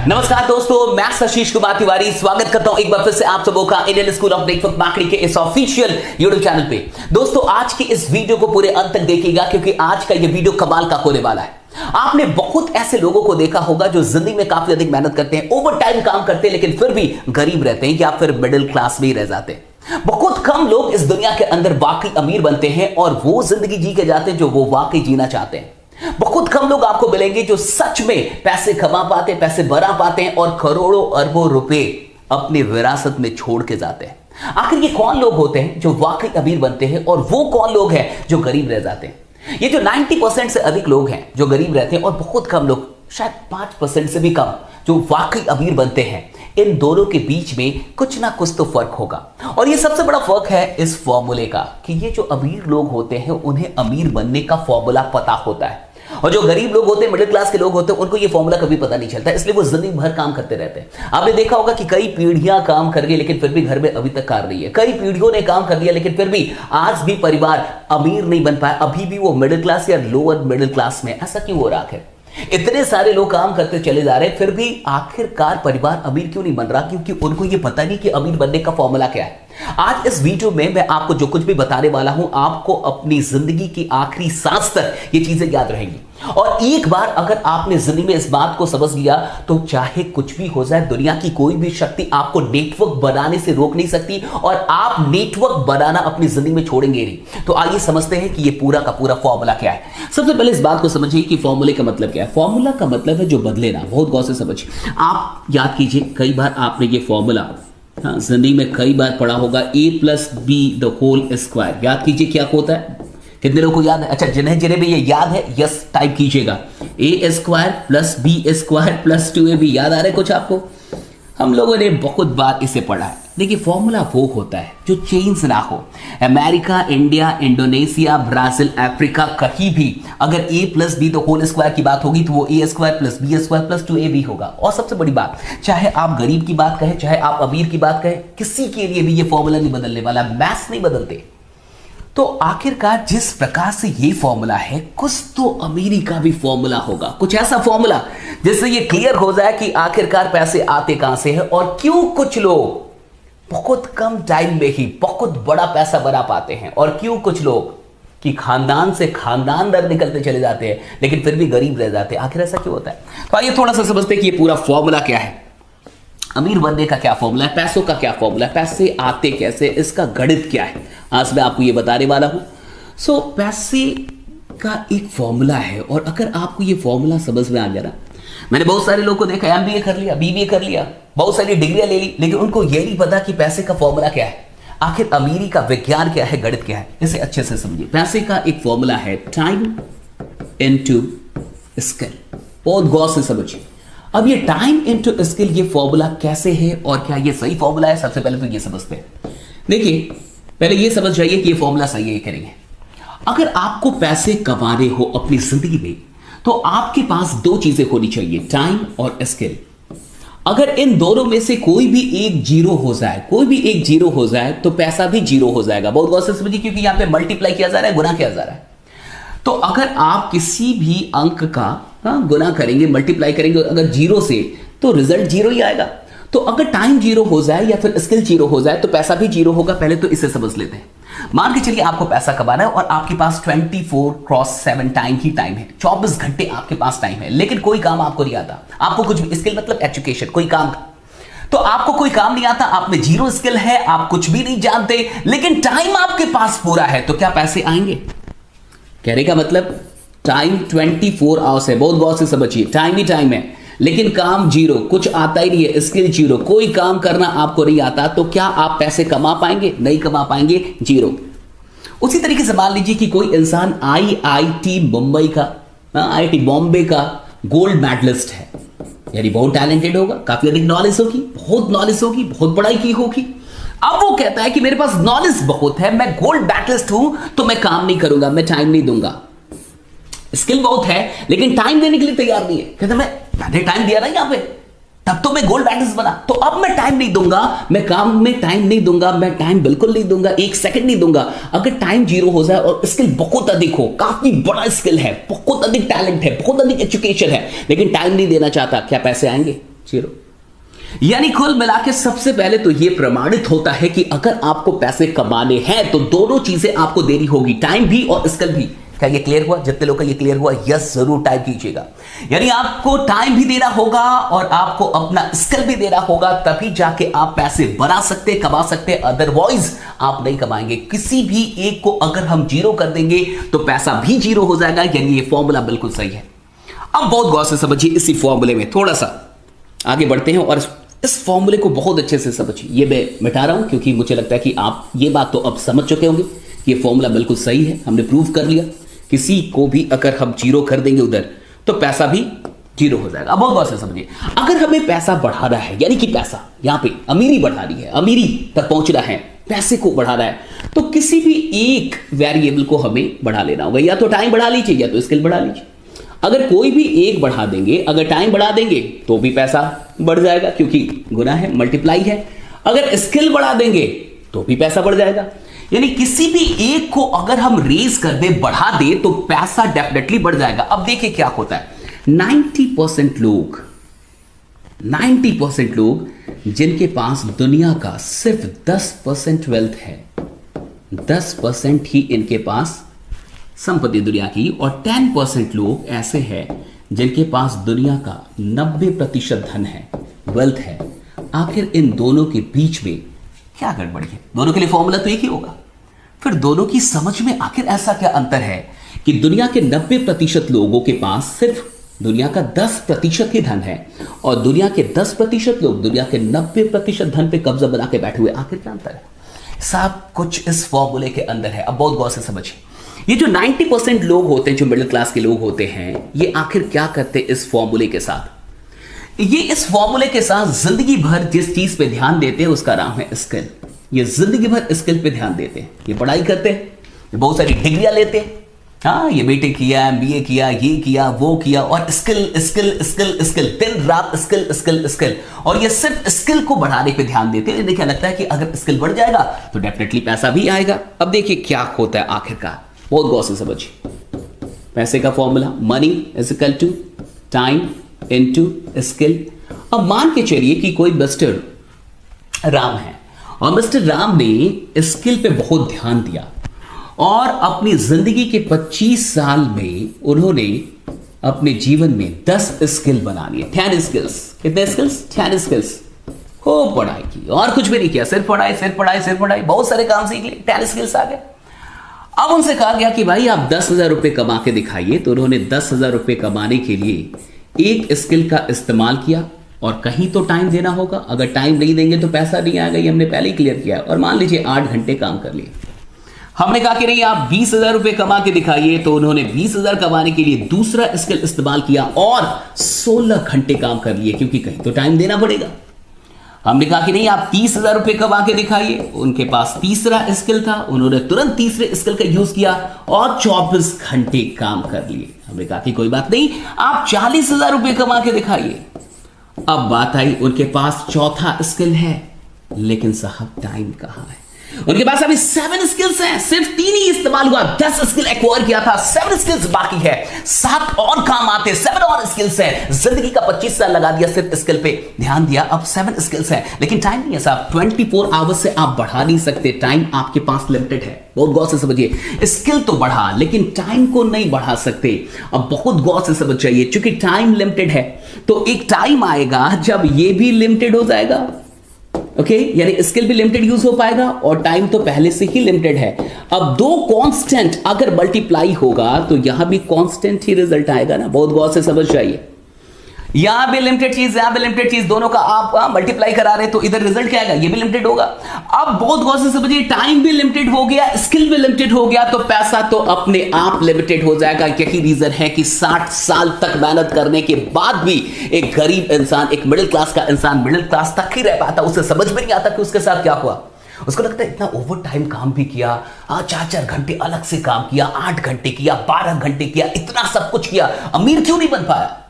नमस्कार दोस्तों, मैं आशीष कुमार तिवारी स्वागत करता हूं एक बार फिर से आप सबों का Indian school of network marketing के इस ऑफिशियल यूट्यूब चैनल पे। दोस्तों, आज की इस वीडियो को पूरे अंत तक देखिएगा क्योंकि आज का ये वीडियो कमाल का होने वाला है। आपने बहुत ऐसे लोगों को देखा होगा जो जिंदगी में काफी अधिक मेहनत करते हैं, ओवर टाइम काम करते हैं, लेकिन फिर भी गरीब रहते हैं या फिर मिडिल क्लास में ही रह जाते हैं। बहुत कम लोग इस दुनिया के अंदर वाकई अमीर बनते हैं और वो जिंदगी जी के जाते हैं जो वो वाकई जीना चाहते हैं। बहुत कम लोग आपको मिलेंगे जो सच में पैसे कमा पाते हैं, पैसे बना पाते हैं और करोड़ों अरबों रुपए अपनी विरासत में छोड़ के जाते हैं। आखिर ये कौन लोग होते हैं जो वाकई अमीर बनते हैं और वो कौन लोग हैं जो गरीब रह जाते हैं? ये जो 90% से अधिक लोग हैं जो गरीब रहते हैं और बहुत कम लोग, शायद 5% से भी कम, जो वाकई अमीर बनते हैं, इन दोनों के बीच में कुछ ना कुछ तो फर्क होगा। और ये सबसे बड़ा फर्क है इस फॉर्मूले का कि ये जो अमीर लोग होते हैं उन्हें अमीर बनने का फॉर्मूला पता होता है और जो गरीब लोग होते हैं, मिडिल क्लास के लोग होते हैं, उनको ये फॉर्मूला कभी पता नहीं चलता, इसलिए वो जिंदगी भर काम करते रहते हैं। आपने देखा होगा कि कई पीढ़ियां काम कर गई लेकिन फिर भी घर में अभी तक कार रही है। कई पीढ़ियों ने काम कर लिया लेकिन फिर भी आज भी परिवार अमीर नहीं बन पाया, अभी भी वो मिडिल क्लास या लोअर मिडिल क्लास में। ऐसा क्यों हो रहा है? इतने सारे लोग काम करते चले जा रहे हैं फिर भी आखिरकार परिवार अमीर क्यों नहीं बन रहा? क्योंकि उनको ये पता नहीं कि अमीर बनने का फॉर्मूला क्या है। आज इस वीडियो में मैं आपको जो कुछ भी बताने वाला हूं, आपको अपनी जिंदगी की आखिरी सांस तक ये चीजें याद रहेंगी। और एक बार अगर आपने जिंदगी में इस बात को समझ लिया तो चाहे कुछ भी हो जाए, दुनिया की कोई भी शक्ति आपको नेटवर्क बनाने से रोक नहीं सकती और आप नेटवर्क बनाना अपनी जिंदगी में छोड़ेंगे नहीं। तो आइए समझते हैं कि ये पूरा का पूरा फॉर्मूला क्या है। सबसे पहले इस बात को समझिए कि फॉर्मूले का मतलब क्या है। फॉर्मूला का मतलब है जो बदले ना। बहुत गौर से समझिए। आप याद कीजिए, कई बार आपने ये फॉर्मूला जिंदगी में कई बार पढ़ा होगा, a+b² याद कीजिए क्या होता है। कितने लोगों को याद है? अच्छा, जिन्हें भी ये याद है यस टाइप कीजिएगा। a² + b² + 2ab याद आ रहा है कुछ आपको? हम लोगों ने बहुत बार इसे पढ़ा है। देखिए, फॉर्मूला वो होता है जो चेंज ना हो। America, India, Indonesia, Brazil, Africa, कहीं भी अगर a+b² की बात होगी तो वो a² + b² + 2ab होगा। और सबसे बड़ी बात, चाहे आप गरीब की बात कहें, चाहे आप अमीर की बात कहें, किसी के लिए भी ये फॉर्मूला नहीं बदलने वाला। मैथ्स नहीं बदलते। तो आखिरकार जिस प्रकार से ये फॉर्मूला है, कुछ तो अमीरी का भी फॉर्मूला होगा। कुछ ऐसा फॉर्मूला जिससे ये क्लियर हो जाए कि आखिरकार पैसे आते कहां से हैं और क्यों कुछ लोग बहुत कम टाइम में ही बहुत बड़ा पैसा बना पाते हैं और क्यों कुछ लोग कि खानदान से खानदान दर निकलते चले जाते हैं लेकिन फिर भी गरीब रह जाते हैं। आखिर ऐसा क्यों होता है? तो आइए थोड़ा सा समझते हैं कि ये पूरा फॉर्मूला क्या है। अमीर बनने का क्या फॉर्मूला है, पैसों का क्या फॉर्मूला है, पैसे आते कैसे, इसका गणित क्या है, आज मैं आपको ये बताने वाला हूं। सो पैसे का एक फॉर्मूला है और अगर आपको ये फॉर्मूला समझ में आ गया ना, मैंने बहुत सारे लोगों को देखा, MBA कर लिया, BBA कर लिया, बहुत सारी डिग्रियां ले ली, लेकिन उनको ये नहीं पता कि पैसे का फॉर्मूला क्या है, आखिर अमीरी का विज्ञान क्या है, गणित क्या है। इसे अच्छे से समझिए। पैसे का एक फॉर्मूला है टाइम इनटू स्किल। बहुत गौर से समझिए। अब ये टाइम इनटू स्किल, ये फॉर्मूला कैसे है और क्या ये सही फॉर्मूला है? सबसे पहले तो ये समझते हैं। देखिए, पहले ये समझ जाइए कि ये फॉर्मूला सही है करेंगे। अगर आपको पैसे कमाने हो अपनी जिंदगी में तो आपके पास दो चीजें होनी चाहिए, टाइम और स्किल। अगर इन दोनों में से कोई भी एक जीरो हो जाए, तो पैसा भी जीरो हो जाएगा। बहुत गौर से समझिए क्योंकि यहां पे मल्टीप्लाई किया जा रहा है, गुना किया जा रहा है। तो अगर आप किसी भी अंक का गुना करेंगे, मल्टीप्लाई करेंगे अगर जीरो से, तो रिजल्ट जीरो ही आएगा। तो अगर टाइम जीरो हो जाए या फिर स्किल जीरो हो जाए तो पैसा भी जीरो होगा। पहले तो इसे समझ लेते हैं। मान के चलिए आपको पैसा कमाना है और आपके पास 24/7 टाइम ही टाइम है, 24 घंटे आपके पास टाइम है, लेकिन कोई काम आपको नहीं आता। आपको कुछ भी, स्किल मतलब एजुकेशन, कोई काम, तो आपको कोई काम नहीं आता, आप में जीरो स्किल है, आप कुछ भी नहीं जानते, लेकिन टाइम आपके पास पूरा है, तो क्या पैसे आएंगे? कहने का मतलब टाइम 24 आवर्स है। बहुत गौर से समझिए, टाइम ही टाइम है लेकिन काम जीरो, कुछ आता ही नहीं है, स्किल जीरो, कोई काम करना आपको नहीं आता, तो क्या आप पैसे कमा पाएंगे? नहीं कमा पाएंगे, जीरो। उसी तरीके से मान लीजिए कि कोई इंसान IIT मुंबई का, IIT बॉम्बे का गोल्ड मेडलिस्ट है, यानी बहुत टैलेंटेड होगा, काफी अधिक नॉलेज होगी, बहुत पढ़ाई की होगी। अब वो कहता है कि मेरे पास नॉलेज बहुत है, मैं गोल्ड मेडलिस्ट हूं, तो मैं काम नहीं करूंगा, मैं टाइम नहीं दूंगा। स्किल बहुत है लेकिन टाइम देने के लिए तैयार नहीं है। कहता मैंने टाइम दिया ना यहां पे, तब तो मैं गोल्ड मेडलिस्ट बना, तो अब मैं टाइम नहीं दूंगा, मैं काम में टाइम नहीं दूंगा, मैं टाइम बिल्कुल नहीं दूंगा, एक सेकंड नहीं दूंगा। अगर टाइम जीरो हो जाए और स्किल बहुत अधिक हो, काफी बड़ा स्किल है, बहुत अधिक टैलेंट है, बहुत अधिक एजुकेशन है, लेकिन टाइम नहीं देना चाहता, क्या पैसे आएंगे? 0। यानी कुल मिला के सबसे पहले तो यह प्रमाणित होता है कि अगर आपको पैसे कमाने हैं तो दोनों चीजें आपको देनी होगी, टाइम भी और स्किल भी। क्या ये क्लियर हुआ? जितने लोग का ये क्लियर हुआ यस जरूर टाइप कीजिएगा। यानी आपको टाइम भी देना होगा और आपको अपना स्किल भी देना होगा, तभी जाके आप पैसे बना सकते, कमा सकते, अदरवाइज आप नहीं कमाएंगे। किसी भी एक को अगर हम जीरो कर देंगे तो पैसा भी जीरो हो जाएगा। यानी ये फॉर्मूला बिल्कुल सही है। अब बहुत गौर से समझिए, इसी फॉर्मूले में थोड़ा सा आगे बढ़ते हैं और इस फॉर्मूले को बहुत अच्छे से समझिए। ये मैं मिटा रहा हूं क्योंकि मुझे लगता है कि आप ये बात तो अब समझ चुके होंगे, ये फॉर्मूला बिल्कुल सही है, हमने प्रूव कर लिया। किसी को भी अगर हम जीरो कर देंगे उधर तो पैसा भी जीरो हो जाएगा। अब बहुत गौर से समझिए, अगर हमें पैसा बढ़ाना है, यानी कि पैसा यहां पे अमीरी बढ़ानी है, अमीरी तक पहुंचना है, पैसे को बढ़ाना है, तो किसी भी एक वेरिएबल को हमें बढ़ा लेना होगा। या तो टाइम बढ़ा लीजिए या तो स्किल बढ़ा लीजिए। अगर कोई भी एक बढ़ा देंगे, अगर टाइम बढ़ा देंगे तो भी पैसा बढ़ जाएगा क्योंकि गुना है, मल्टीप्लाई है। अगर स्किल बढ़ा देंगे तो भी पैसा बढ़ जाएगा। यानी किसी भी एक को अगर हम रेज कर दे, बढ़ा दे, तो पैसा डेफिनेटली बढ़ जाएगा। अब देखिए क्या होता है, 90% लोग जिनके पास दुनिया का सिर्फ 10% वेल्थ है, 10% ही इनके पास संपत्ति दुनिया की, और 10% लोग ऐसे हैं जिनके पास दुनिया का 90% धन है, वेल्थ है। आखिर इन दोनों के बीच में क्या गड़बड़ी है? दोनों के लिए फॉर्मूला तो एक ही होगा। फिर दोनों की समझ में आखिर ऐसा क्या अंतर है कि दुनिया के 90% लोगों के पास सिर्फ दुनिया का 10% ही धन है और दुनिया के 10% लोग दुनिया के 90% धन पे कब्जा बना के बैठे हुए? आखिर क्या अंतर है? सब कुछ इस फॉर्मूले के अंदर है। अब बहुत गौर से समझिए, ये जो 90% लोग होते हैं, जो मिडिल क्लास के लोग होते हैं, ये आखिर क्या करते हैं इस फॉर्मूले के साथ? ये इस फॉर्मूले के साथ जिंदगी भर जिस चीज पे ध्यान देते हैं उसका नाम है स्किल। ये जिंदगी भर स्किल पे ध्यान देते हैं, ये पढ़ाई करते हैं, ये बहुत सारी डिग्रियां लेते हैं, हाँ ये बीटेक किया, एमबीए किया, ये किया, वो किया, और स्किल स्किल स्किल स्किल, दिन रात स्किल स्किल स्किल, और ये सिर्फ स्किल को बढ़ाने पे ध्यान देते हैं। इन्हें क्या लगता है कि अगर स्किल बढ़ जाएगा तो डेफिनेटली पैसा भी आएगा। अब देखिए क्या होता है आखिरकार, बहुत गौर से समझिए। पैसे का formula, money is equal to time into skill. अब मान के चलिए कि कोई मिस्टर राम है और मिस्टर राम ने स्किल पे बहुत ध्यान दिया और अपनी जिंदगी के 25 साल में उन्होंने अपने जीवन में 10 स्किल बना लिए, 10 स्किल्स। कितने स्किल्स? 10 स्किल्स। खूब पढ़ाई की और कुछ भी नहीं किया, सिर्फ पढ़ाई सिर्फ पढ़ाई सिर्फ पढ़ाई, बहुत सारे काम सीख लिए, 10 स्किल्स आ गए। अब उनसे कहा गया कि भाई आप 10,000 रुपए कमा के दिखाइए। तो उन्होंने 10,000 रुपए कमाने के लिए एक स्किल का इस्तेमाल किया और कहीं तो टाइम देना होगा। अगर टाइम नहीं देंगे तो पैसा नहीं आएगा, ये हमने पहले ही क्लियर किया। और मान लीजिए 8 घंटे काम कर लिए। हमने कहा कि नहीं आप 20,000 रुपए कमा के दिखाइए। तो उन्होंने 20,000 कमाने के लिए दूसरा स्किल इस्तेमाल किया और 16 घंटे काम कर लिए क्योंकि कहीं तो टाइम देना पड़ेगा। हमने कहा कि नहीं आप 30,000 रुपए कमा के दिखाइए। उनके पास तीसरा स्किल था, उन्होंने तुरंत तीसरे स्किल का यूज किया और 24 घंटे काम कर लिए। हमने कहा कि कोई बात नहीं, आप 40,000 रुपए कमा के दिखाइए। अब बात आई, उनके पास चौथा स्किल है लेकिन साहब टाइम कहां है? उनके पास अभी 7 स्किल्स हैं, सिर्फ 3 ही इस्तेमाल हुआ। 10 स्किल एक्वायर किया था, 7 स्किल्स बाकी है, 7 और काम आते, 7 और स्किल्स हैं। जिंदगी का 25 साल लगा दिया सिर्फ स्किल पे ध्यान दिया, अब 7 स्किल्स हैं लेकिन टाइम नहीं है साहब। 24 आवर्स से आप बढ़ा नहीं सकते, टाइम आपके पास लिमिटेड है। बहुत गौर से समझिए, स्किल तो बढ़ा लेकिन टाइम को नहीं बढ़ा सकते। अब बहुत गौर से समझ जाइए, क्योंकि टाइम लिमिटेड है तो एक टाइम आएगा जब ये भी लिमिटेड हो जाएगा। ओके, यानी स्किल भी लिमिटेड यूज हो पाएगा और टाइम तो पहले से ही लिमिटेड है। अब दो कांस्टेंट अगर मल्टीप्लाई होगा तो यहां भी कांस्टेंट ही रिजल्ट आएगा ना। बहुत गौर से समझ जाइए, यहां भी लिमिटेड चीज, यहां भी लिमिटेड चीज, दोनों का आप मल्टीप्लाई करा रहे तो इधर रिजल्ट क्या आएगा? ये भी लिमिटेड होगा। अब बहुत गौर से समझिए, टाइम भी लिमिटेड हो गया, स्किल भी लिमिटेड हो गया तो पैसा तो अपने आप लिमिटेड हो जाएगा। यही रीजन है कि 60 साल तक मेहनत करने के बाद भी एक गरीब इंसान, एक मिडिल क्लास का इंसान मिडिल क्लास तक ही रह पाता। उसे समझ में नहीं आता कि उसके साथ क्या हुआ। उसको लगता है इतना ओवर टाइम काम भी किया, 4-4 घंटे अलग से काम किया, 8 घंटे किया, 12 घंटे किया, इतना सब कुछ किया, अमीर क्यों नहीं बन पाया?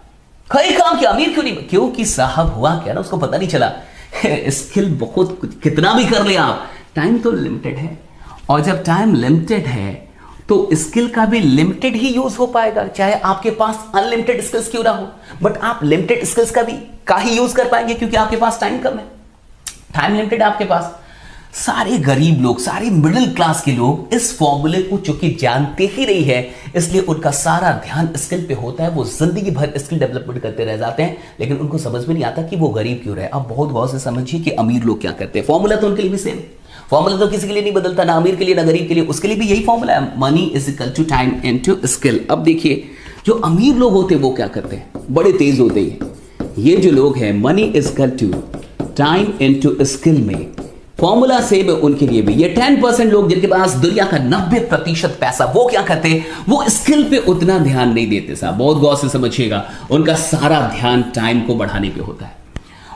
कई काम किया, अमीर क्यों नहीं? क्योंकि साहब हुआ क्या ना, उसको पता नहीं चला। स्किल बहुत कितना भी कर ले आप, टाइम तो लिमिटेड है। और जब टाइम लिमिटेड है तो स्किल का भी लिमिटेड ही यूज हो पाएगा, चाहे आपके पास अनलिमिटेड स्किल्स क्यों ना हो, बट आप लिमिटेड स्किल्स का ही यूज कर पाएंगे क्योंकि आपके पास टाइम कम है, टाइम लिमिटेड है आपके पास। सारे गरीब लोग, सारे मिडिल क्लास के लोग इस फॉर्मूले को चूंकि जानते ही नहीं है, इसलिए उनका सारा ध्यान स्किल पे होता है, वो जिंदगी भर स्किल डेवलपमेंट करते रह जाते हैं, लेकिन उनको समझ में नहीं आता कि वो गरीब क्यों रहे। अब बहुत गौर से समझिए कि अमीर लोग क्या करते हैं, फॉर्मूला तो उनके लिए भी सेम, फॉर्मूला तो किसी के लिए नहीं बदलता, ना अमीर के लिए ना गरीब के लिए, उसके लिए भी यही फॉर्मूला है, money is equal to time into skill. अब देखिए जो अमीर लोग होते हैं वो क्या करते हैं, बड़े तेज होते हैं। ये जो लोग हैं money is equal to time into skill में फॉर्मूला सेम है उनके लिए भी। ये 10% लोग जिनके पास दुनिया का 90% पैसा, वो क्या करते हैं, वो स्किल पे उतना ध्यान नहीं देते साहब, बहुत गौर से समझिएगा, उनका सारा ध्यान टाइम को बढ़ाने पे होता है।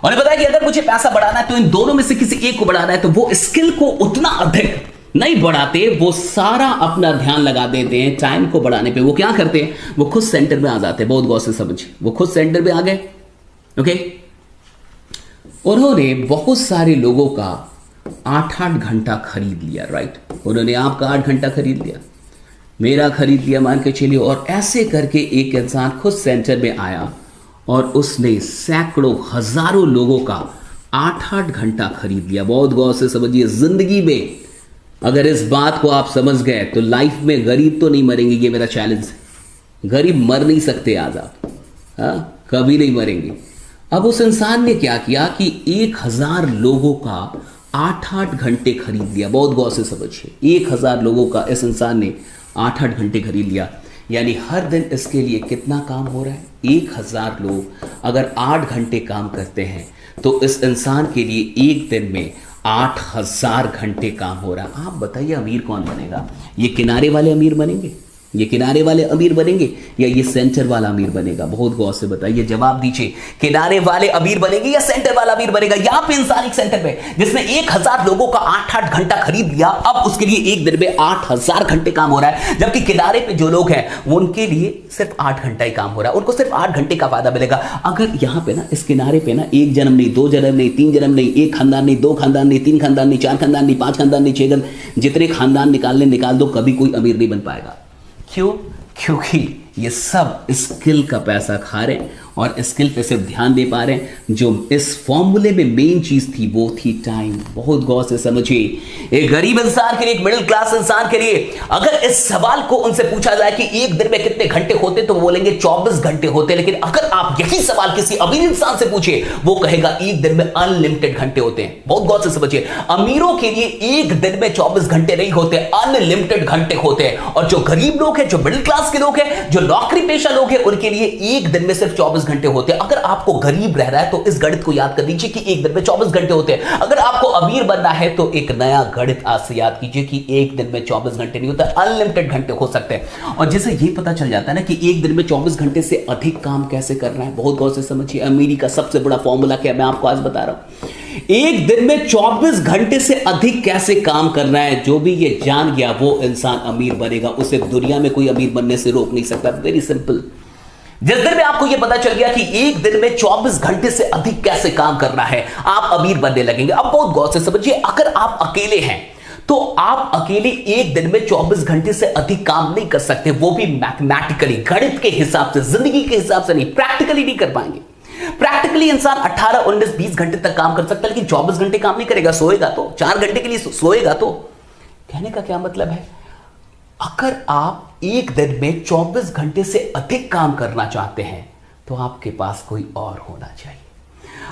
और पता है कि अगर मुझे पैसा बढ़ाना है तो इन दोनों में से किसी एक को बढ़ाना है, तो वो स्किल को उतना अधिक नहीं बढ़ाते, वो सारा अपना ध्यान लगा देते हैं टाइम को बढ़ाने पे। वो क्या करते हैं, वो खुद सेंटर में आ जाते हैं, बहुत गौर से समझिए, वो खुद सेंटर में आ गए। ओके, उन्होंने बहुत सारे लोगों का 8-8 घंटा खरीद लिया, राइट, उन्होंने आपका 8 घंटा खरीद लिया, मेरा खरीद लिया मान के चलिए, और ऐसे करके एक इंसान खुद सेंटर में आया और उसने सैकड़ों हजारों लोगों का 8-8 घंटा खरीद लिया। बहुत गौर से समझिए, जिंदगी में अगर इस बात को आप समझ गए तो लाइफ में गरीब तो नहीं मरेंगे, ये मेरा चैलेंज है, गरीब मर नहीं सकते आज आप, हाँ कभी नहीं मरेंगे। अब उस इंसान ने क्या किया कि 1000 लोगों का 8-8 घंटे खरीद लिया, बहुत गौर से समझिए, 1000 लोगों का इस इंसान ने 8-8 घंटे खरीद लिया, यानी हर दिन इसके लिए कितना काम हो रहा है, 1000 लोग अगर 8 घंटे काम करते हैं तो इस इंसान के लिए एक दिन में 8000 घंटे काम हो रहा है। आप बताइए अमीर कौन बनेगा, ये किनारे वाले अमीर बनेंगे, ये किनारे वाले अमीर बनेंगे या ये सेंटर वाला अमीर बनेगा, बहुत गौर से बताइए, जवाब दीजिए, किनारे वाले अमीर बनेंगे या सेंटर वाला अमीर बनेगा। यहां पे इंसान एक सेंटर पे जिसने 1000 लोगों का 8-8 घंटा खरीद लिया, अब उसके लिए एक दिन में 8000 घंटे काम हो रहा है, जबकि किनारे पे जो लोग हैं उनके लिए सिर्फ 8 घंटा ही काम हो रहा है, उनको सिर्फ 8 घंटे का फायदा मिलेगा। अगर यहां पे ना इस किनारे पे ना 1 जन्म नहीं, 2 जन्म नहीं, 3 जन्म नहीं, 1 खानदान नहीं, 2 खानदान नहीं, 3 खानदान नहीं, 4 खानदान नहीं, 5 खानदान नहीं, 6 जितने खानदान निकाल दो, कभी कोई अमीर नहीं बन पाएगा। क्यों? क्योंकि ये सब स्किल का पैसा खा रहे हैं और स्किल पे सिर्फ ध्यान दे पा रहे हैं। जो इस फॉर्मूले में मेन चीज थी वो थी टाइम। बहुत गौर से समझिए, एक गरीब इंसान के लिए, एक मिडिल क्लास इंसान के लिए अगर इस सवाल को उनसे पूछा जाए कि एक दिन में कितने घंटे होते, तो वो बोलेंगे 24 घंटे होते। लेकिन अगर आप यही सवाल किसी अमीर इंसान से पूछे, वो कहेगा एक दिन में अनलिमिटेड घंटे होते हैं। बहुत गौर से समझिए, अमीरों के लिए एक दिन में 24 घंटे नहीं होते, अनलिमिटेड घंटे होते हैं। और जो गरीब लोग हैं, जो मिडिल क्लास के लोग हैं, जो नौकरी पेशा लोग हैं, उनके लिए एक दिन में सिर्फ 24 घंटे होते हैं। अगर आपको गरीब रह रहा है तो इस गणित को याद कर लीजिए कि एक दिन में 24 घंटे होते हैं। अगर आपको अमीर बनना है तो एक नया गणित आज से याद कीजिए कि एक दिन में 24 घंटे नहीं होता, अनलिमिटेड घंटे हो सकते हैं। और जैसे ये पता चल जाता है ना कि एक दिन में 24 घंटे से अधिक काम कैसे करना है, बहुत गौर से समझिए। अमीरी का सबसे बड़ा फॉर्मूला क्या मैं आपको आज बता रहा हूं। एक दिन में 24 घंटे से अधिक कैसे काम करना है, जो भी ये जान गया वो इंसान अमीर बनेगा। उसे दुनिया में कोई अमीर बनने से रोक नहीं सकता। Very simple. जिस दिन में आपको यह पता चल गया कि एक दिन में 24 घंटे से अधिक कैसे काम करना है, आप अमीर बनने लगेंगे। अब बहुत गौर से समझिए, अगर आप अकेले हैं तो आप अकेले एक दिन में 24 घंटे से अधिक काम नहीं कर सकते, वो भी मैथमेटिकली, गणित के हिसाब से, जिंदगी के हिसाब से नहीं, प्रैक्टिकली नहीं कर पाएंगे। प्रैक्टिकली इंसान 18, 19, 20 घंटे तक काम कर सकता है, लेकिन 24 घंटे काम नहीं करेगा। सोएगा तो 4 घंटे के लिए सोएगा तो। कहने का क्या मतलब है, अगर आप एक दिन में 24 घंटे से अधिक काम करना चाहते हैं तो आपके पास कोई और होना चाहिए।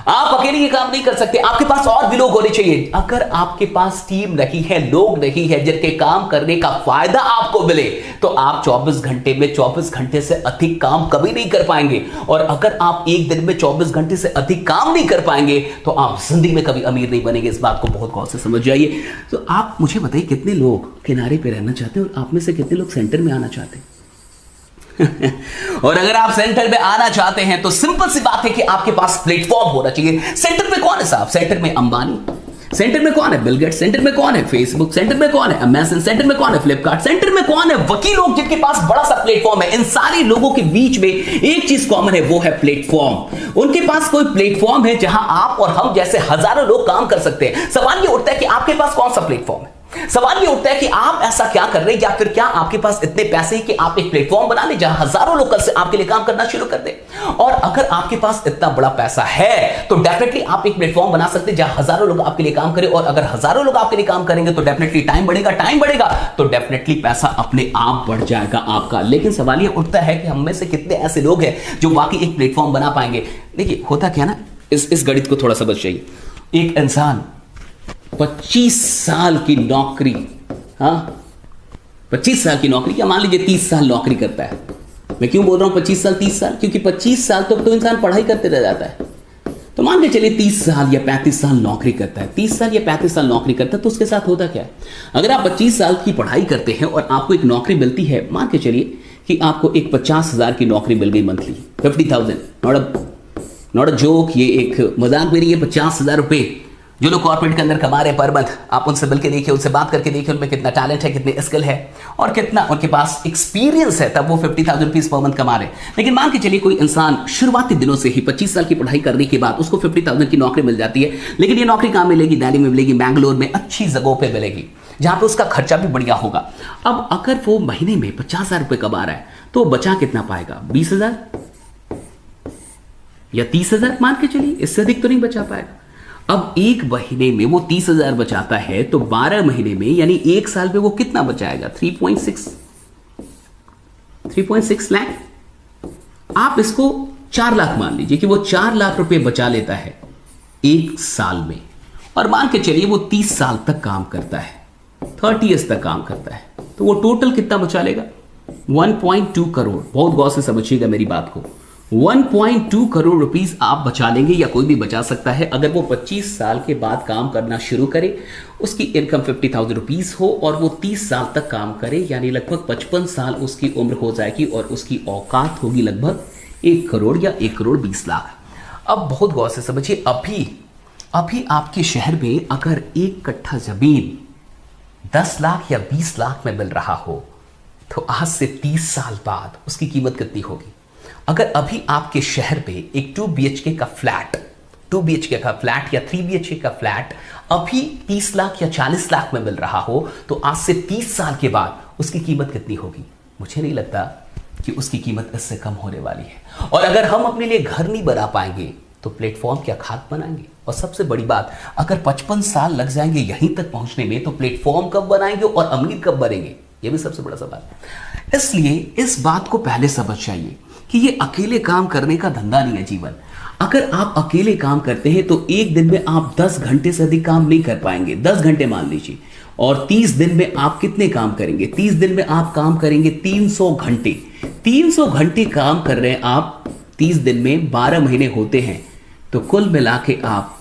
आप अकेले ये काम नहीं कर सकते, आपके पास और भी लोग होने चाहिए। अगर आपके पास टीम नहीं है, लोग नहीं है जिनके काम करने का फायदा आपको मिले, तो आप 24 घंटे में 24 घंटे से अधिक काम कभी नहीं कर पाएंगे। और अगर आप एक दिन में 24 घंटे से अधिक काम नहीं कर पाएंगे तो आप जिंदगी में कभी अमीर नहीं बनेंगे। इस बात को बहुत गौर से समझ जाइए। तो आप मुझे बताइए, कितने लोग किनारे पे रहना चाहते हैं और आप में से कितने लोग सेंटर में आना चाहते हैं? और अगर आप सेंटर में आना चाहते हैं तो सिंपल सी बात है कि आपके पास प्लेटफॉर्म होना चाहिए। सेंटर में कौन है साहब? सेंटर में अंबानी, सेंटर में कौन है? बिल गेट्स, सेंटर में कौन है? फेसबुक, सेंटर में कौन है? अमेज़न, सेंटर में कौन है? फ्लिपकार्ट, सेंटर में कौन है? वकील लोग जिनके पास बड़ा सा प्लेटफॉर्म है। इन सारे लोगों के बीच में एक चीज कॉमन है, वो है प्लेटफॉर्म। उनके पास कोई प्लेटफॉर्म है जहां आप और हम जैसे हजारों लोग काम कर सकते हैं। सवाल ये उठता है कि आपके पास कौन सा प्लेटफॉर्म है? सवाल ये उठता है कि आप ऐसा क्या कर रहे हैं, या फिर क्या आपके पास इतने पैसे हैं कि आप एक प्लेटफॉर्म बना लें जहां हजारों लोग कल से आपके लिए काम करना शुरू कर दें। और अगर आपके पास इतना बड़ा पैसा है तो डेफिनेटली आप एक प्लेटफॉर्म बना सकते हैं जहां हजारों लोग आपके लिए काम करें, और अगर हजारों लोग आपके लिए काम करेंगे तो डेफिनेटली टाइम बढ़ेगा तो डेफिनेटली पैसा अपने आप बढ़ जाएगा आपका। लेकिन सवाल ये उठता है कि हम में से कितने ऐसे लोग हैं जो वाकई एक प्लेटफॉर्म बना पाएंगे। देखिए होता क्या ना, इस गणित को थोड़ा समझ जाइए। एक इंसान 25 साल की नौकरी, हाँ 25 साल की नौकरी, या मान लीजिए 30 साल नौकरी करता है। मैं क्यों बोल रहा हूं 25 साल 30 साल, क्योंकि 25 साल तो इंसान पढ़ाई करते रह जाता है। तो मान के चलिए 30 साल या 35 साल नौकरी करता है, 30 साल या 35 साल नौकरी करता है, तो उसके साथ होता क्या है, अगर आप 25 साल की पढ़ाई करते हैं और आपको एक नौकरी मिलती है, मान के चलिए कि आपको एक 50,000 की नौकरी मिल गई मंथली, 50,000, नॉट अ जोक, ये एक मजाक भी नहीं है। 50,000 रुपए जो लोग कॉर्पोरेट के अंदर कमा रहे हैं पर मंथ, आप उनसे मिलकर देखिए, उनसे बात करके देखिए उनमें कितना टैलेंट है, कितने स्किल है और कितना उनके पास एक्सपीरियंस है, तब वो 50,000 रुपीज पर मंथ कमा रहे हैं। लेकिन मान के चलिए कोई इंसान शुरुआती दिनों से ही 25 साल की पढ़ाई करने के बाद उसको 50,000 की नौकरी मिल जाती है, लेकिन ये नौकरी कहाँ मिलेगी, दिल्ली में मिलेगी, बैंगलोर में, अच्छी जगहों पर मिलेगी जहां पे उसका खर्चा भी बढ़िया होगा। अब अगर वो महीने में 50,000 रुपए कमा रहा है तो बचा कितना पाएगा, 20,000 या 30,000, मान के चलिए, इससे अधिक तो नहीं बचा पाएगा। अब एक महीने में वो 30,000 बचाता है तो 12 महीने में यानी एक साल में वो कितना बचाएगा, 3.6 लाख। आप इसको 4 लाख मान लीजिए कि वो 4 लाख रुपए बचा लेता है एक साल में, और मान के चलिए वो 30 साल तक काम करता है, 30 ईयर्स तक काम करता है, तो वो टोटल कितना बचा लेगा, 1.2 करोड़। बहुत गौर से समझिएगा मेरी बात को, 1.2 करोड़ रुपीस आप बचा लेंगे, या कोई भी बचा सकता है अगर वो 25 साल के बाद काम करना शुरू करे, उसकी इनकम 50,000 रुपीस हो और वो 30 साल तक काम करे, यानी लगभग 55 साल उसकी उम्र हो जाएगी और उसकी औकात होगी लगभग 1 करोड़ या 1 करोड़ 20 लाख। अब बहुत गौर से समझिए, अभी आपके शहर में अगर एक कट्ठा जमीन 10 लाख या 20 लाख में मिल रहा हो तो आज से 30 साल बाद उसकी कीमत कितनी होगी। अगर अभी आपके शहर पे एक 2 BHK का फ्लैट या 3 BHK का फ्लैट अभी 30 लाख या 40 लाख में मिल रहा हो तो आज से 30 साल के बाद उसकी कीमत कितनी होगी। मुझे नहीं लगता कि उसकी कीमत इससे कम होने वाली है। और अगर हम अपने लिए घर नहीं बना पाएंगे तो प्लेटफॉर्म क्या खाद बनाएंगे। और सबसे बड़ी बात, अगर 55 साल लग जाएंगे यहीं तक पहुंचने में तो प्लेटफॉर्म कब बनाएंगे और अमीर कब बनेंगे, यह भी सबसे बड़ा सवाल है। इसलिए इस बात को पहले समझ जाइए कि ये अकेले काम करने का धंधा नहीं है जीवन। अगर आप अकेले काम करते हैं तो एक दिन में आप 10 घंटे से अधिक काम नहीं कर पाएंगे, 10 घंटे मान लीजिए, और 30 दिन में आप कितने काम करेंगे, 30 दिन में आप काम करेंगे 300 घंटे। 300 घंटे काम कर रहे हैं आप 30 दिन में, 12 महीने होते हैं, तो कुल मिला के आप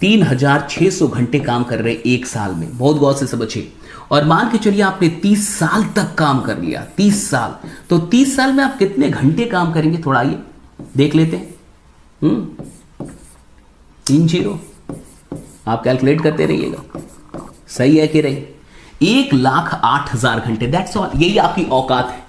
3,600 घंटे काम कर रहे हैं एक साल में। बहुत गौर से समझिए। और मान के चलिए आपने 30 साल तक काम कर लिया, 30 साल, तो 30 साल में आप कितने घंटे काम करेंगे, थोड़ा आइए देख लेते हैं। 3 0 आप कैलकुलेट करते रहिएगा, सही है कि नहीं। 1,08,000 घंटे, दैट्स ऑल, यही आपकी औकात है।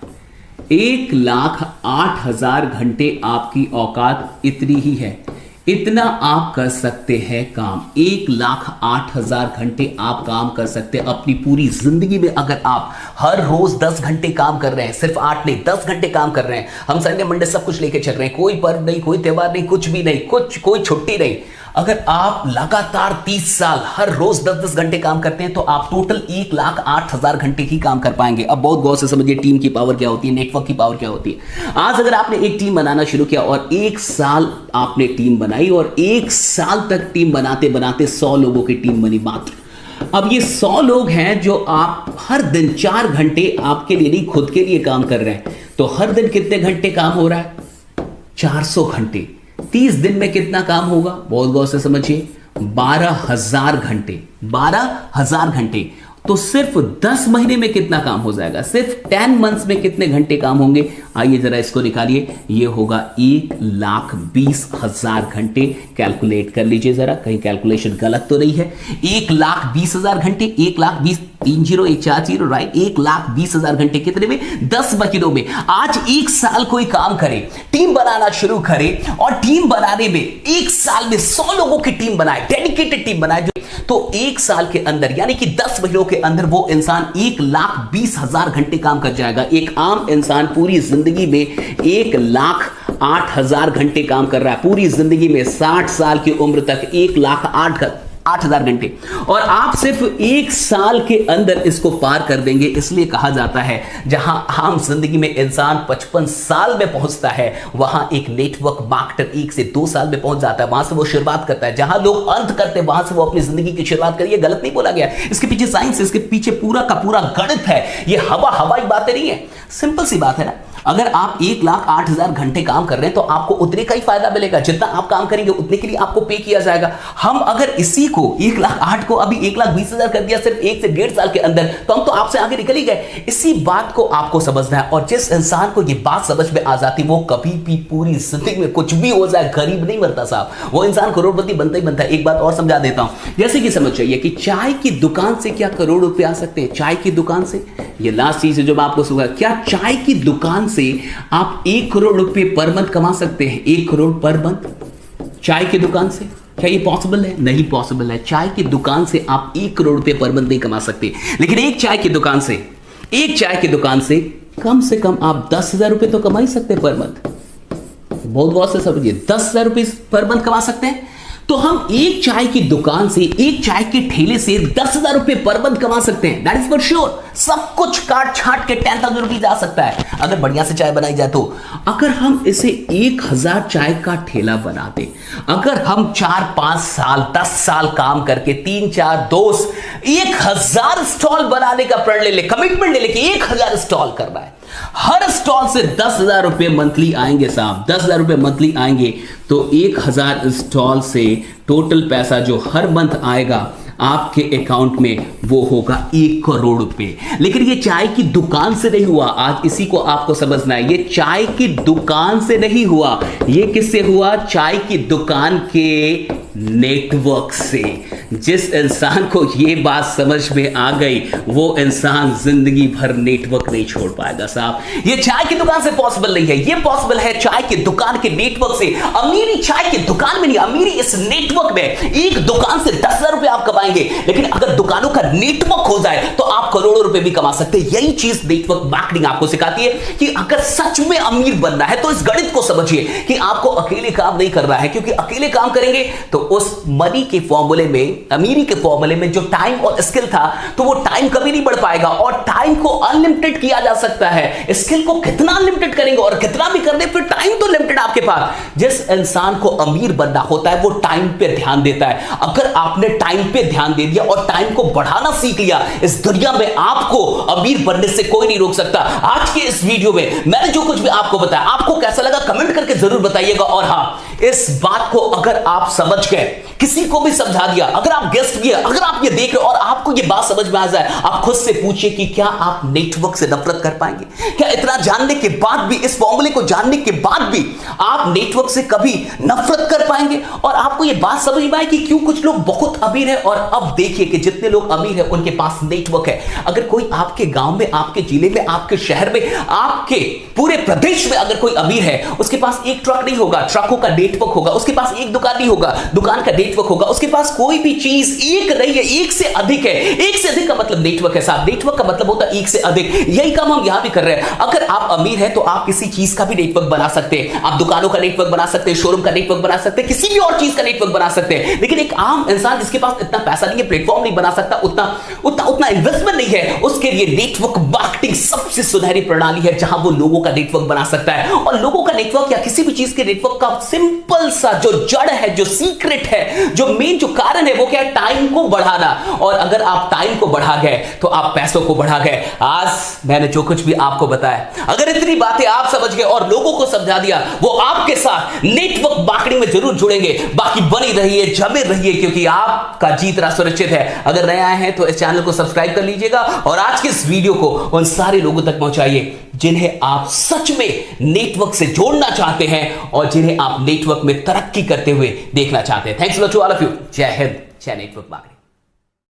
1,08,000 घंटे आपकी औकात इतनी ही है, इतना आप कर सकते हैं काम। 1,08,000 घंटे आप काम कर सकते हैं अपनी पूरी जिंदगी में। अगर आप हर रोज 10 घंटे काम कर रहे हैं, सिर्फ 8 नहीं 10 घंटे काम कर रहे हैं, हम संडे मंडे सब कुछ लेके चल रहे हैं, कोई पर्व नहीं, कोई त्योहार नहीं, कुछ भी नहीं, कोई छुट्टी नहीं, अगर आप लगातार 30 साल हर रोज 10-10 घंटे काम करते हैं तो आप टोटल 1,08,000 घंटे ही काम कर पाएंगे। अब बहुत गौर से समझिए टीम की पावर क्या होती है, नेटवर्क की पावर क्या होती है। आज अगर आपने एक टीम बनाना शुरू किया और 1 साल आपने टीम बनाई और 1 साल तक टीम बनाते बनाते 100 लोगों की टीम बनी मात्र। अब ये 100 लोग हैं जो आप हर दिन 4 घंटे आपके लिए नहीं खुद के लिए काम कर रहे हैं, तो हर दिन कितने घंटे काम हो रहा है, 400 घंटे। 30 दिन में कितना काम होगा, बहुत गौर से समझिए, 12,000 घंटे। 12,000 घंटे, तो सिर्फ 10 महीने में कितना काम हो जाएगा, सिर्फ 10 मंथ्स में कितने घंटे काम होंगे, आइए जरा इसको निकालिए, ये होगा 1,20,000 घंटे। कैलकुलेट कर लीजिए जरा, कहीं कैलकुलेशन गलत तो नहीं है। 1,20,000 घंटे, 1,20,000 30,140 राइट, 1,20,000 घंटे कितने में? 10 महीनों में। आज 1 साल कोई काम करे, टीम बनाना शुरू करे और टीम बनाने में 1 साल में 100 लोगों की टीम बनाए, डेडिकेटेड टीम बनाए, तो 1 साल के अंदर यानी कि 10 महीनों के अंदर वो इंसान 1,20,000 घंटे काम कर जाएगा। एक आम इंसान पूरी जिंदगी में 1,08,000 घंटे काम कर रहा है, पूरी जिंदगी में 60 साल की उम्र तक 1,08,000 घंटे, और आप सिर्फ 1 साल के अंदर इसको पार कर देंगे। इसलिए कहा जाता है जहां आम जिंदगी में इंसान 55 साल में पहुंचता है, वहां एक नेटवर्क मार्केटर 1 से 2 साल में पहुंच जाता है, वहां से वो शुरुआत करता है। जहां लोग अंत करते हैं वहां से वो अपनी जिंदगी की शुरुआत करिए। गलत नहीं बोला गया, इसके पीछे साइंस है, इसके पीछे पूरा का पूरा गणित है। ये हवाई बातें नहीं है, सिंपल सी बात है ना। अगर आप 1,08,000 घंटे काम कर रहे हैं तो आपको उतने का ही फायदा मिलेगा, जितना आप काम करेंगे उतने के लिए आपको पे किया जाएगा। हम अगर इसी को 1,08,000 को अभी 1,20,000 कर दिया सिर्फ 1 से 1.5 साल के अंदर, तो हम तो आपसे आगे निकल ही गए। इसी बात को आपको समझना है, और जिस इंसान को ये बात समझ में आ जाती वो कभी भी पूरी जिंदगी में कुछ भी हो जाए गरीब नहीं मरता साहब, वो इंसान करोड़पति बनता ही बनता है। एक बात और समझा देता हूं, जैसे कि समझ जाइए कि चाय की दुकान से क्या करोड़ रुपए आ सकते हैं? चाय की दुकान से, ये लास्ट चीज है जो मैं आपको सुना, क्या चाय की दुकान से आप 1 करोड़ रुपए पर मंथ कमा सकते हैं? 1 करोड़ पर मंथ चाय की दुकान से, क्या ये पॉसिबल है? नहीं पॉसिबल है। चाय की दुकान से आप 1 करोड़ रुपए पर मंथ नहीं कमा सकते, लेकिन एक चाय की दुकान से कम आप 10,000 रुपए तो कमा ही सकते हैं पर मंथ। बहुत गौर से समझिए, 10,000 रुपए पर मंथ कमा सकते हैं। तो हम एक चाय की दुकान से, एक चाय के ठेले से 10,000 रुपए पर मंथ कमा सकते हैं, दैट इज फॉर श्योर। सब कुछ काट छाट के 10,000 रुपीज आ सकता है अगर बढ़िया से चाय बनाई जाए तो। अगर हम इसे 1,000 चाय का ठेला बना दें, अगर हम 4-5 साल 10 साल काम करके 3-4 दोस्त 1,000 स्टॉल बनाने का प्रण ले ले, कमिटमेंट ले ले कि 1,000 स्टॉल करना है, हर स्टॉल से 10,000 रुपए मंथली आएंगे साहब, 10,000 रुपए मंथली आएंगे, तो 1,000 स्टॉल से टोटल पैसा जो हर मंथ आएगा आपके अकाउंट में वो होगा 1 करोड़ रुपए। लेकिन ये चाय की दुकान से नहीं हुआ, आज इसी को आपको समझना है। ये चाय की दुकान से नहीं हुआ, ये किससे हुआ? चाय की दुकान के नेटवर्क से। जिस इंसान को ये बात समझ में आ गई वो इंसान जिंदगी भर नेटवर्क नहीं छोड़ पाएगा साहब। ये चाय की दुकान से पॉसिबल नहीं है, ये पॉसिबल है चाय की दुकान के नेटवर्क से। अमीरी चाय की दुकान में नहीं, अमीरी इस नेटवर्क में। एक दुकान से 10,000 रुपए आप कमाएंगे, लेकिन अगर दुकानों का नेटवर्क हो जाए तो आप करोड़ों रुपए भी कमा सकते हैं। यही चीज नेटवर्क मार्केटिंग आपको सिखाती है कि अगर सच में अमीर बनना है तो इस गणित को समझिए कि आपको अकेले काम नहीं करना है, क्योंकि अकेले काम करेंगे तो उस मनी के फॉर्मूले में, अमीरी के फॉर्मूले में जो टाइम और स्किल था, तो वो टाइम कभी नहीं बढ़ पाएगा। और टाइम को अनलिमिटेड किया जा सकता है, स्किल को कितना अनलिमिटेड करेंगे और कितना भी कर दे, फिर टाइम तो लिमिटेड आपके पास। जिस इंसान को अमीर बनना होता है वो टाइम पे ध्यान देता है। अगर आपने टाइम पे ध्यान दे दिया और टाइम को बढ़ाना सीख लिया, इस दुनिया में आपको अमीर बनने से कोई नहीं रोक सकता। आज के इस वीडियो में मैंने जो कुछ भी आपको बताया, आपको कैसा लगा कमेंट करके जरूर बताइएगा। और हाँ, इस बात को अगर आप समझ गए, किसी को भी समझा दिया, अगर आप गेस्ट भी है, अगर आप ये देख रहे हो और आपको ये बात समझ में आ जाए, आप खुद से पूछिए कि क्या आप नेटवर्क से नफरत कर पाएंगे? क्या इतना जानने के बाद भी, इस फॉर्मूले को जानने के बाद भी आप नेटवर्क से कभी नफरत कर पाएंगे? और आपको ये बात समझ में आए कि क्यों कुछ लोग बहुत अमीर है। और अब देखिए कि जितने लोग अमीर है उनके पास नेटवर्क है। अगर कोई आपके गांव में, आपके जिले में, आपके शहर में, आपके पूरे प्रदेश में अगर कोई अमीर है, उसके पास एक ट्रक नहीं होगा, ट्रकों का नेटवर्क होगा। उसके पास एक दुकान नहीं होगा, दुकान का नेटवर्क होगा। उसके पास कोई भी चीज एक नहीं है, एक से अधिक है। एक से अधिक का मतलब नेटवर्क है साहब, नेटवर्क का मतलब होता है एक से अधिक। यही काम हम यहां भी कर रहे हैं। अगर आप अमीर हैं तो आप किसी चीज का भी नेटवर्क बना सकते हैं, आप दुकानों का नेटवर्क बना सकते हैं, शोरूम का नेटवर्क बना सकते हैं, किसी भी और चीज का नेटवर्क बना सकते हैं। लेकिन एक आम इंसान जिसके पास इतना पैसा नहीं है, प्लेटफॉर्म नहीं बना सकता, उतना इन्वेस्टमेंट नहीं है, उसके लिए नेटवर्क मार्केटिंग सबसे सुनहरी प्रणाली है, जहां वो लोगों का नेटवर्क बना सकता है। और लोगों का नेटवर्क या किसी भी चीज के नेटवर्क का सिंपल सा जो जड़ है, जो सीक्रेट है, जो मेन जो कारण है वो क्या है? टाइम को बढ़ाना। और अगर आप टाइम को बढ़ा गए तो आप पैसों को बढ़ा गए। आज मैंने जो कुछ भी आपको बताया, अगर इतनी बातें आप समझ गए और लोगों को समझा दिया, वो आपके साथ नेटवर्क मार्केटिंग में जरूर जुड़ेंगे। बाकी बनी रहिए, जमे रहिए, क्योंकि आपका जीतना सुरक्षित है। अगर नया है तो इस चैनल को सब्सक्राइब कर लीजिएगा और आज के इस वीडियो को उन सारे लोगों तक पहुंचाइए जिन्हें आप सच में नेटवर्क से जोड़ना चाहते हैं और जिन्हें आप नेटवर्क में तरक्की करते हुए देखना चाहते हैं। Thanks to all of you. जय हिंद, जय नेटवर्क मार्केटिंग।